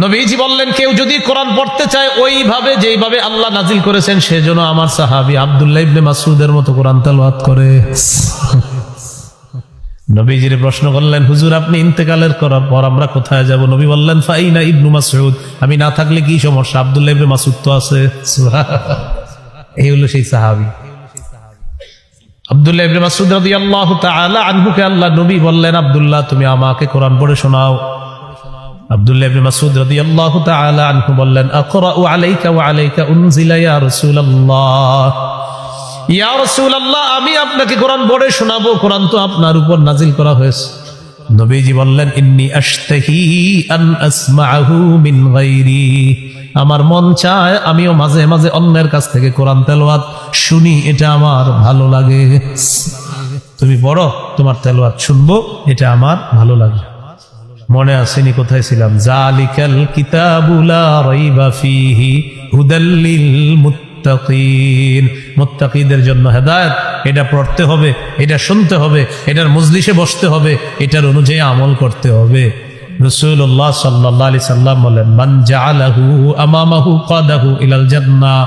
নবীজি বললেন, কেউ যদি কোরআন পড়তে চায় ওইভাবে যেইভাবে আল্লাহ নাজিল করেছেন, সেজন্য আমার সাহাবী আব্দুল্লাহ ইবনে মাসউদের মতো কোরআন তেলাওয়াত করে। নবীজির প্রশ্ন করলেন, হুজুর আপনি ইন্তেকালের করার পর আমরা কোথায় যাব? নবী বললেন, ফাইনা ইবনু মাসউদ, আমি না থাকলে কি সমস্যা, আব্দুল্লাহ ইবনে মাসউদ তো আছে। এই হলো সেই সাহাবী আব্দুল্লাহ ইবনে মাসউদ রাদিয়াল্লাহু তাআলা আনহুকে আল্লাহ নবী বললেন, আব্দুল্লাহ তুমি আমাকে কোরআন পড়ে শোনাও। আব্দুল্লাহ ইবনে মাসউদ রাদিয়াল্লাহু তাআলা আনহু বললেন, আকরাউ আলাইকা ওয়া আলাইকা উনজিলা ইয়া রাসূলুল্লাহ, ইয়া রাসূলুল্লাহ আমি আপনাকে কোরআন পড়ে শোনাবো, কোরআন তো আপনার উপর নাজিল করা হয়েছে। নবীজি বললেন, ইন্নী আশতাহি আন আসমাআহু মিন গায়রি, আমার মন চায় আমিও মাঝে মাঝে অন্যের কাছ থেকে কোরআন তেলাওয়াত শুনি, এটা আমার ভালো লাগে। তুমি পড়ো, তোমার তেলাওয়াত শুনবো, এটা আমার ভালো লাগে। মনে আসেনি কোথায় ছিলাম? জালিকাল কিতাবু লা রাইবা ফীহি হুদাল লিল মুত্তাকিন, মুত্তাকিদের জন্য হেদায়েত। এটা পড়তে হবে, এটা শুনতে হবে, এটার মজলিসে বসতে হবে, এটার অনুযায়ী আমল করতে হবে। রাসূলুল্লাহ সাল্লাল্লাহু আলাইহি সাল্লাম বলেন, মান জাআলাহু আমামাহু কাদাহু ইলাল জান্নাহ,